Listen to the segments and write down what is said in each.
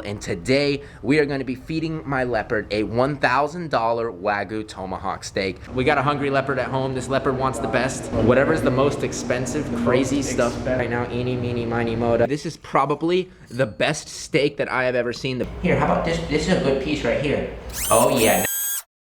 And today we are going to be feeding my leopard a $1,000 Wagyu tomahawk steak. We got a hungry leopard at home. This leopard wants the best. Whatever's the most expensive, crazy stuff right now. Eeny, meeny, miny, moda. This is probably the best steak that I have ever seen. Here, how about this? This is a good piece right here. Oh yeah.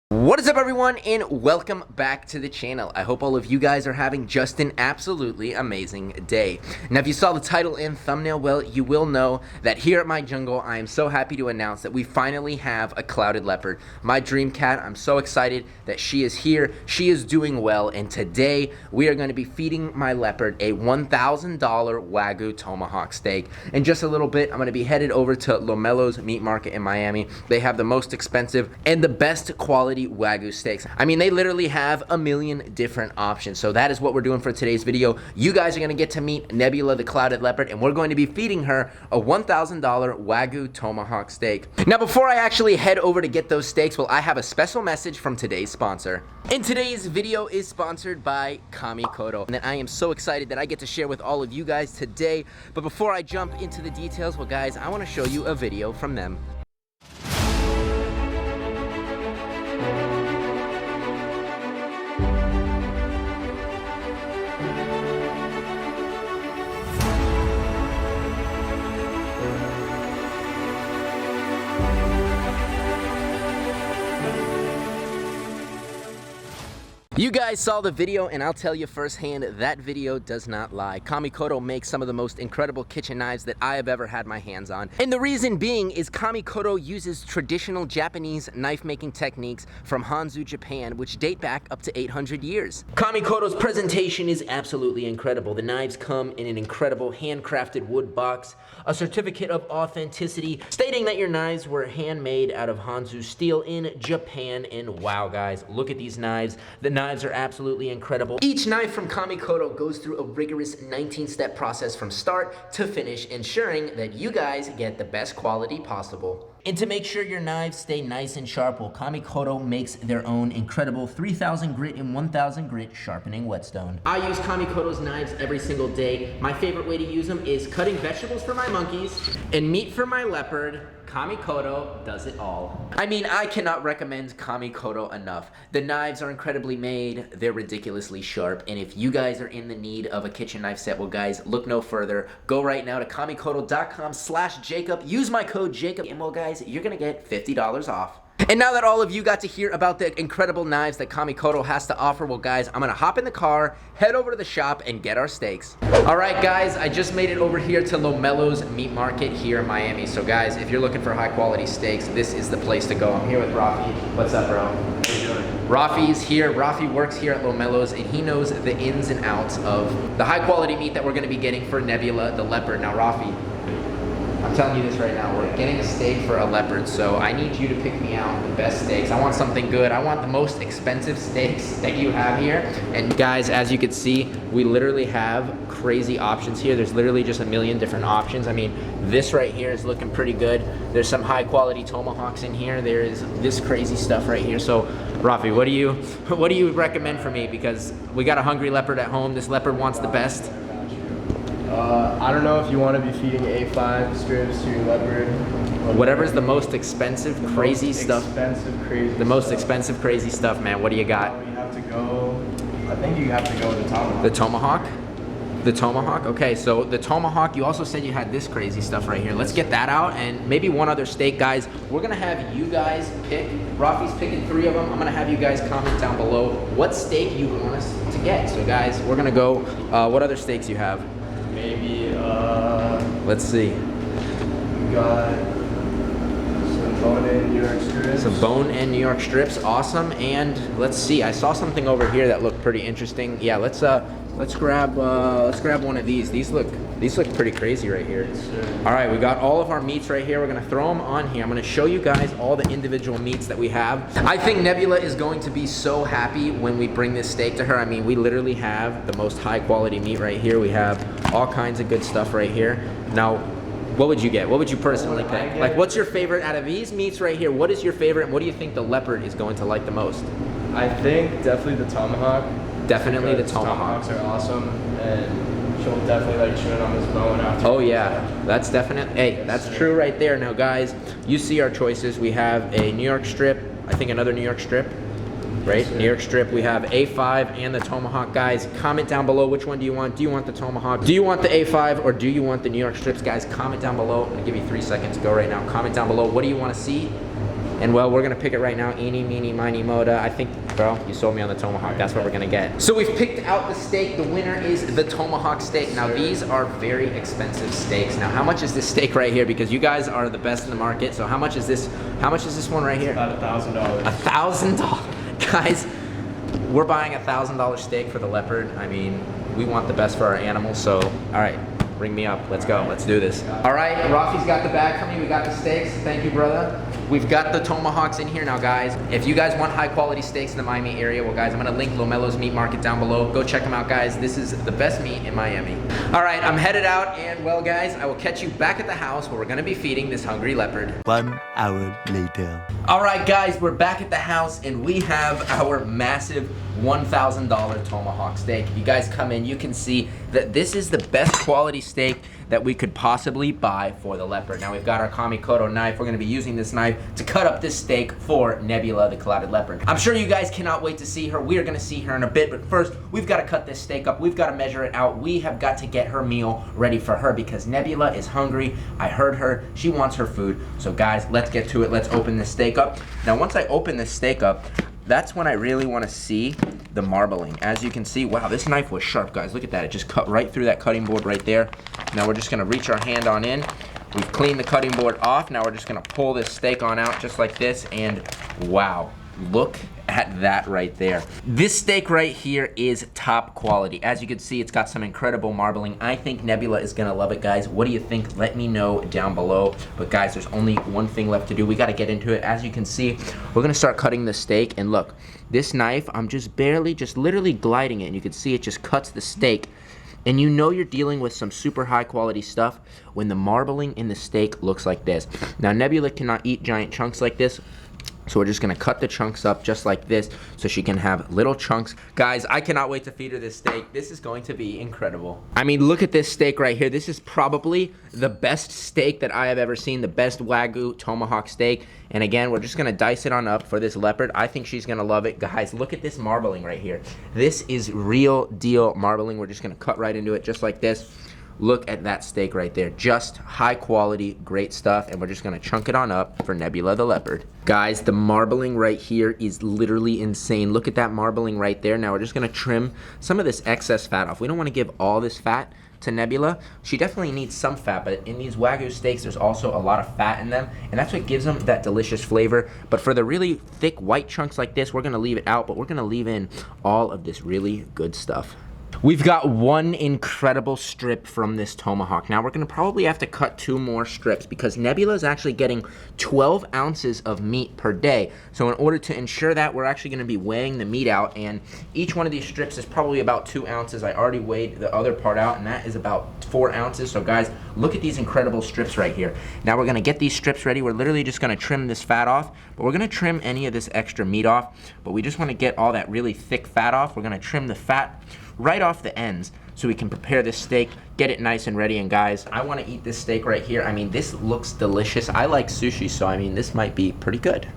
What is up, everyone, and welcome back to the channel. I hope all of you guys are having just an absolutely amazing day. Now, if you saw the title and thumbnail, well, you will know that here at my jungle, I am so happy to announce that we finally have a clouded leopard. My dream cat. I'm so excited that she is here. She is doing well, and today we are going to be feeding my leopard a $1,000 Wagyu tomahawk steak. In just a little bit, I'm going to be headed over to Lomelo's Meat Market in Miami. They have the most expensive and the best quality Wagyu steaks. I mean, they literally have a million different options. So that is what we're doing for today's video. You guys are going to get to meet Nebula the clouded leopard, and we're going to be feeding her a $1,000 Wagyu tomahawk steak. Now, before I actually head over to get those steaks, well, I have a special message from today's sponsor. And today's video is sponsored by Kamikoto, and I am so excited that I get to share with all of you guys today. But before I jump into the details, well, guys, I want to show you a video from them. You guys saw the video, and I'll tell you firsthand, that video does not lie. Kamikoto makes some of the most incredible kitchen knives that I have ever had my hands on. And the reason being is Kamikoto uses traditional Japanese knife-making techniques from Hanzu, Japan, which date back up to 800 years. Kamikoto's presentation is absolutely incredible. The knives come in an incredible handcrafted wood box, a certificate of authenticity stating that your knives were handmade out of Hanzu steel in Japan. And wow, guys, look at these knives. The knives are absolutely incredible. Each knife from Kamikoto goes through a rigorous 19-step process from start to finish, ensuring that you guys get the best quality possible. And to make sure your knives stay nice and sharp, well, Kamikoto makes their own incredible 3000 grit and 1000 grit sharpening whetstone. I use Kamikoto's knives every single day. My favorite way to use them is cutting vegetables for my monkeys and meat for my leopard. Kamikoto does it all. I mean, I cannot recommend Kamikoto enough. The knives are incredibly made, they're ridiculously sharp, and if you guys are in the need of a kitchen knife set, well, guys, look no further. Go right now to kamikoto.com/Jacob, use my code Jacob, and well, guys, you're gonna get $50 off. And now that all of you got to hear about the incredible knives that Kamikoto has to offer, well, guys, I'm gonna hop in the car, head over to the shop, and get our steaks. All right, guys, I just made it over here to Lomelo's Meat Market here in Miami. So, guys, if you're looking for high-quality steaks, this is the place to go. I'm here with Rafi. What's up, bro? How you doing? Rafi is here. Rafi works here at Lomelo's, and he knows the ins and outs of the high-quality meat that we're gonna be getting for Nebula the leopard. Now, Rafi, I'm telling you this right now, we're getting a steak for a leopard, so I need you to pick me out the best steaks. I want something good. I want the most expensive steaks that you have here. And guys, as you can see, we literally have crazy options here. There's literally just a million different options. I mean, this right here is looking pretty good. There's some high quality tomahawks in here. There's this crazy stuff right here. So, Rafi, what do you recommend for me? Because we got a hungry leopard at home. This leopard wants the best. I don't know if you want to be feeding A5 strips to your leopard. Whatever's the most expensive, crazy stuff. The most expensive, crazy stuff, man. What do you got? You have to go, I think you have to go with the tomahawk. The tomahawk? The tomahawk? Okay, so the tomahawk, you also said you had this crazy stuff right here. Let's get that out, and maybe one other steak, guys. We're gonna have you guys pick. Rafi's picking 3 of them. I'm gonna have you guys comment down below what steak you want us to get. So, guys, we're gonna go, what other steaks you have? Maybe, let's see. We got some bone-in New York strips. Some bone-in New York strips, awesome. And let's see, I saw something over here that looked pretty interesting. Yeah, let's grab one of these. These look pretty crazy right here. All right, we got all of our meats right here. We're gonna throw them on here. I'm gonna show you guys all the individual meats that we have. I think Nebula is going to be so happy when we bring this steak to her. I mean, we literally have the most high quality meat right here. We have all kinds of good stuff right here. Now, what would you get? What would you personally pick? Like, what's your favorite out of these meats right here? What is your favorite, and what do you think the leopard is going to like the most? I think definitely the tomahawk. Definitely the tomahawk. Tomahawks are awesome, and she'll definitely let you chew in on this bone after. Oh yeah, that's definitely, hey, that's true right there. Now guys, you see our choices. We have a New York strip, I think another New York strip, right? Yes, New York strip, we have A5 and the Tomahawk. Guys, comment down below which one do you want. Do you want the Tomahawk? Do you want the A5 or do you want the New York strips? Guys, comment down below. I'm gonna give you 3 seconds to go right now. Comment down below, what do you wanna see? And well, we're gonna pick it right now. Eeny, meeny, miny, moda. I think, bro, you sold me on the Tomahawk. That's what we're gonna get. So we've picked out the steak. The winner is the Tomahawk steak. Now these are very expensive steaks. Now how much is this steak right here? Because you guys are the best in the market. So how much is this? How much is this one right here? About $1,000. $1,000. Guys, we're buying $1,000 steak for the leopard. I mean, we want the best for our animals. So, all right. Bring me up. Let's go. Let's do this. All right, Rafi's got the bag for me. We got the steaks. Thank you, brother. We've got the Tomahawks in here now, guys. If you guys want high quality steaks in the Miami area, well, guys, I'm gonna link Lomelo's Meat Market down below. Go check them out, guys. This is the best meat in Miami. All right, I'm headed out, and well, guys, I will catch you back at the house where we're gonna be feeding this hungry leopard. 1 hour later. All right, guys, we're back at the house, and we have our massive $1,000 Tomahawk steak. If you guys come in, you can see that this is the best quality steak that we could possibly buy for the leopard. Now we've got our Kamikoto knife. We're gonna be using this knife to cut up this steak for Nebula, the clouded leopard. I'm sure you guys cannot wait to see her. We are gonna see her in a bit, but first, we've gotta cut this steak up. We've gotta measure it out. We have got to get her meal ready for her because Nebula is hungry. I heard her, she wants her food. So guys, let's get to it. Let's open this steak up. Now once I open this steak up, that's when I really want to see the marbling. As you can see, wow, this knife was sharp, guys. Look at that. It just cut right through that cutting board right there. Now we're just going to reach our hand on in. We've cleaned the cutting board off. Now we're just going to pull this steak on out just like this. And wow, look at that right there. This steak right here is top quality. As you can see, it's got some incredible marbling. I think Nebula is gonna love it, guys. What do you think? Let me know down below. But guys, there's only one thing left to do. We gotta get into it. As you can see, we're gonna start cutting the steak. And look, this knife, I'm just literally gliding it. And you can see it just cuts the steak. And you know you're dealing with some super high quality stuff when the marbling in the steak looks like this. Now, Nebula cannot eat giant chunks like this. So we're just gonna cut the chunks up just like this so she can have little chunks. Guys, I cannot wait to feed her this steak. This is going to be incredible. I mean, look at this steak right here. This is probably the best steak that I have ever seen, the best Wagyu Tomahawk steak. And again, we're just gonna dice it on up for this leopard. I think she's gonna love it. Guys, look at this marbling right here. This is real deal marbling. We're just gonna cut right into it just like this. Look at that steak right there. Just high quality, great stuff. And we're just gonna chunk it on up for Nebula the leopard. Guys, the marbling right here is literally insane. Look at that marbling right there. Now we're just gonna trim some of this excess fat off. We don't wanna give all this fat to Nebula. She definitely needs some fat, but in these Wagyu steaks, there's also a lot of fat in them, and that's what gives them that delicious flavor. But for the really thick white chunks like this, we're gonna leave it out, but we're gonna leave in all of this really good stuff. We've got one incredible strip from this Tomahawk. Now we're gonna probably have to cut 2 more strips because Nebula is actually getting 12 ounces of meat per day. So in order to ensure that, we're actually gonna be weighing the meat out, and each one of these strips is probably about 2 ounces. I already weighed the other part out, and that is about 4 ounces. So guys, look at these incredible strips right here. Now we're gonna get these strips ready. We're literally just gonna trim this fat off, but we're gonna trim any of this extra meat off, but we just wanna get all that really thick fat off. We're gonna trim the fat right off the ends so we can prepare this steak, get it nice and ready. And guys, I want to eat this steak right here. I mean, this looks delicious. I like sushi, so I mean, this might be pretty good.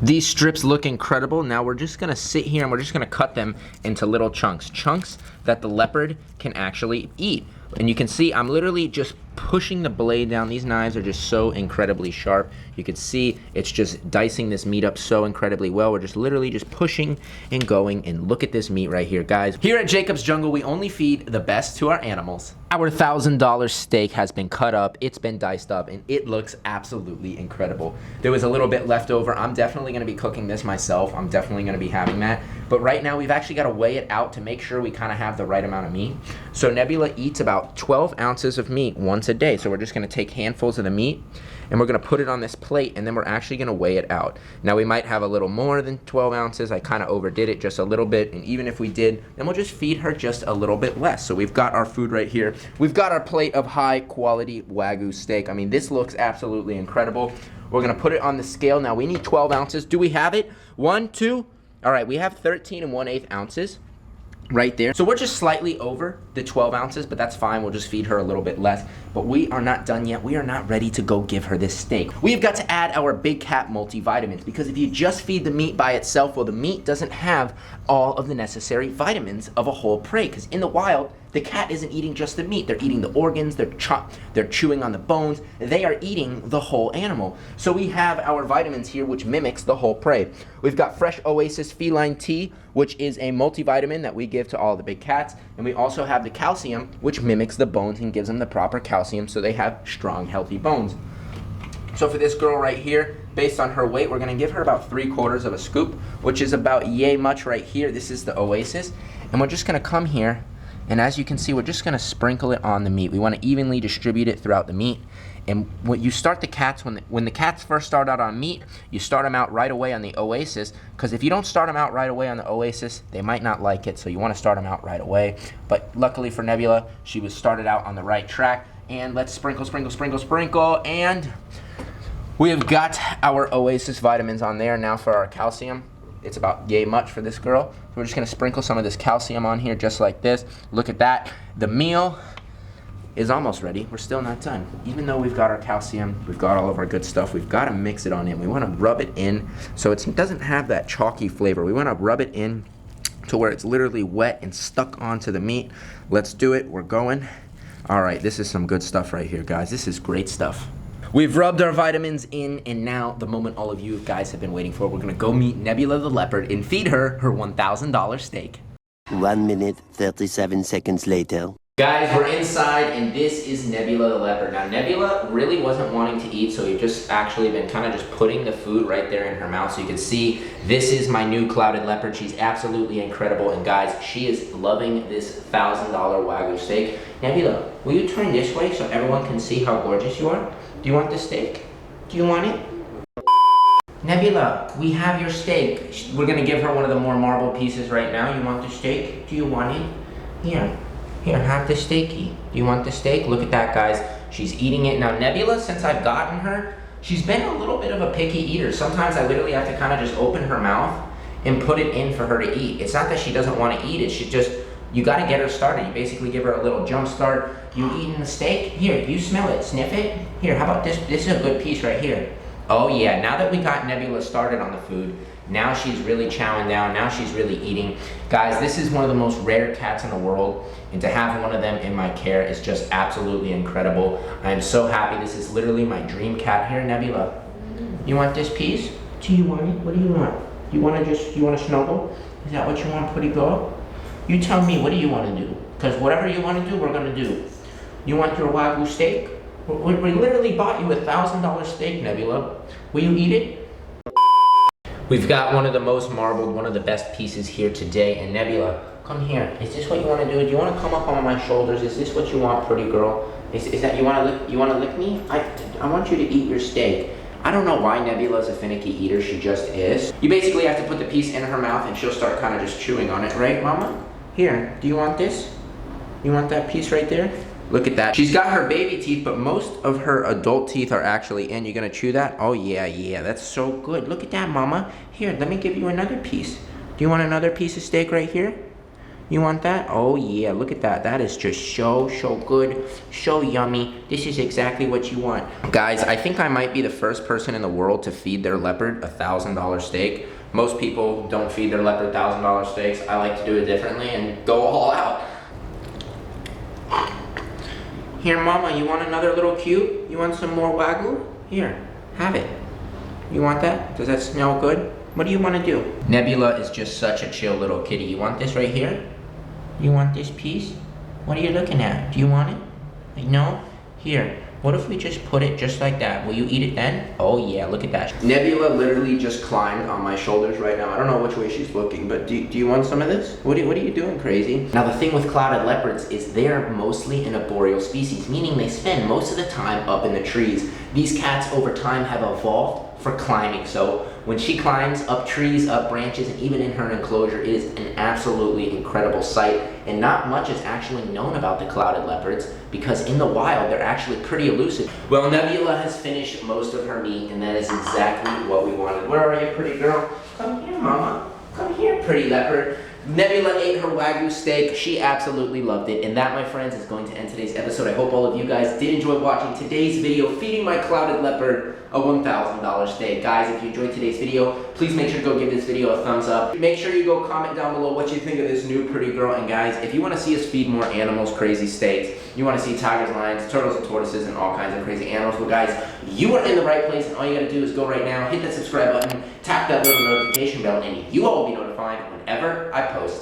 These strips look incredible. Now we're just gonna sit here and we're just gonna cut them into little chunks. Chunks that the leopard can actually eat. And you can see I'm literally just pushing the blade down. These knives are just so incredibly sharp. You can see it's just dicing this meat up so incredibly well. We're just literally just pushing and going, and look at this meat right here, guys. Here at Jacob's Jungle, we only feed the best to our animals. Our $1,000 steak has been cut up, it's been diced up, and it looks absolutely incredible. There was a little bit left over. I'm definitely gonna be cooking this myself. I'm definitely gonna be having that. But right now, we've actually gotta weigh it out to make sure we kinda have the right amount of meat. So Nebula eats about 12 ounces of meat once a day. So we're just gonna take handfuls of the meat and we're gonna put it on this plate, and then we're actually gonna weigh it out. Now we might have a little more than 12 ounces. I kinda overdid it just a little bit, and even if we did, then we'll just feed her just a little bit less. So we've got our food right here. We've got our plate of high quality Wagyu steak. I mean, this looks absolutely incredible. We're gonna put it on the scale. Now we need 12 ounces. Do we have it? 1, 2, all right, we have 13 1/8 ounces. right there. So we're just slightly over the 12 ounces, but that's fine. We'll just feed her a little bit less. But we are not done yet. We are not ready to go give her this steak. We've got to add our Big Cat multivitamins, because if you just feed the meat by itself, well, the meat doesn't have all of the necessary vitamins of a whole prey, because in the wild, the cat isn't eating just the meat. They're eating the organs, they're chewing on the bones. They are eating the whole animal. So we have our vitamins here, which mimics the whole prey. We've got Fresh Oasis Feline Tea, which is a multivitamin that we give to all the big cats. And we also have the calcium, which mimics the bones and gives them the proper calcium so they have strong, healthy bones. So for this girl right here, based on her weight, we're gonna give her about 3/4 of a scoop, which is about yay much right here. This is the Oasis. And we're just gonna come here, and as you can see, we're just gonna sprinkle it on the meat. We wanna evenly distribute it throughout the meat. And when you start the cats, when the cats first start out on meat, you start them out right away on the Oasis, because if you don't start them out right away on the Oasis, they might not like it, so you wanna start them out right away. But luckily for Nebula, she was started out on the right track. And let's sprinkle, sprinkle, sprinkle, sprinkle, and we have got our Oasis vitamins on there. Now for our calcium. It's about yay much for this girl. So we're just gonna sprinkle some of this calcium on here just like this. Look at that. The meal is almost ready. We're still not done. Even though we've got our calcium, we've got all of our good stuff, we've gotta mix it on in. We wanna rub it in so it doesn't have that chalky flavor. We wanna rub it in to where it's literally wet and stuck onto the meat. Let's do it, we're going. All right, this is some good stuff right here, guys. This is great stuff. We've rubbed our vitamins in, and now the moment all of you guys have been waiting for. We're gonna go meet Nebula the leopard and feed her $1,000 steak. 1 minute, 37 seconds later. Guys, we're inside, and this is Nebula the leopard. Now, Nebula really wasn't wanting to eat, so we've just actually been kind of just putting the food right there in her mouth. So you can see, this is my new clouded leopard. She's absolutely incredible, and guys, she is loving this $1,000 Wagyu steak. Nebula, will you turn this way so everyone can see how gorgeous you are? Do you want the steak? Do you want it? Nebula, we have your steak. We're gonna give her one of the more marble pieces right now. You want the steak? Do you want it? Here, have the steaky. Do you want the steak? Look at that, guys. She's eating it. Now, Nebula, since I've gotten her, she's been a little bit of a picky eater. Sometimes I literally have to kind of just open her mouth and put it in for her to eat. It's not that she doesn't want to eat it. She just, you gotta get her started. You basically give her a little jump start. You eating the steak? Here, you smell it, sniff it. Here, how about this? This is a good piece right here. Oh yeah, now that we got Nebula started on the food, now she's really chowing down, now she's really eating. Guys, this is one of the most rare cats in the world, and to have one of them in my care is just absolutely incredible. I am so happy. This is literally my dream cat. Here, Nebula, you want this piece? Do you want it? What do you want? You want to snuggle? Is that what you want, pretty girl? You tell me, what do you want to do? Because whatever you want to do, we're going to do. You want your Wagyu steak? We literally bought you $1,000 steak, Nebula. Will you eat it? We've got one of the most marbled, one of the best pieces here today. And Nebula, come here. Is this what you want to do? Do you want to come up on my shoulders? Is this what you want, pretty girl? Is that you want to lick me? I want you to eat your steak. I don't know why Nebula's a finicky eater. She just is. You basically have to put the piece in her mouth and she'll start kind of just chewing on it, right, Mama? Here, do you want this? You want that piece right there? Look at that. She's got her baby teeth, but most of her adult teeth are actually in. You gonna chew that? Oh yeah, that's so good. Look at that, Mama. Here, let me give you another piece. Do you want another piece of steak right here? You want that? Oh yeah, look at that. That is just so good, so yummy. This is exactly what you want. Guys, I think I might be the first person in the world to feed their leopard $1,000 steak. Most people don't feed their leopard $1,000 steaks. I like to do it differently and go all out. Here, Mama, you want another little cube? You want some more Wagyu? Here, have it. You want that? Does that smell good? What do you want to do? Nebula is just such a chill little kitty. You want this right here? You want this piece? What are you looking at? Do you want it? No? Here, what if we just put it just like that? Will you eat it then? Oh yeah, look at that. Nebula literally just climbed on my shoulders right now. I don't know which way she's looking, but do you want some of this? What are you doing, crazy? Now the thing with clouded leopards is they're mostly an arboreal species, meaning they spend most of the time up in the trees. These cats over time have evolved for climbing, so when she climbs up trees, up branches, and even in her enclosure, it is an absolutely incredible sight. And not much is actually known about the clouded leopards because in the wild, they're actually pretty elusive. Well, Nebula has finished most of her meat, and that is exactly what we wanted. Where are you, pretty girl? Come here, Mama. Come here, pretty leopard. Nebula ate her Wagyu steak. She absolutely loved it. And that, my friends, is going to end today's episode. I hope all of you guys did enjoy watching today's video, feeding my clouded leopard a $1,000 steak. Guys, if you enjoyed today's video, please make sure to go give this video a thumbs up. Make sure you go comment down below what you think of this new pretty girl. And guys, if you want to see us feed more animals crazy steaks, you want to see tigers, lions, turtles, and tortoises, and all kinds of crazy animals, well guys, you are in the right place, and all you gotta do is go right now, hit that subscribe button, tap that little notification bell, and you all will be notified whenever I post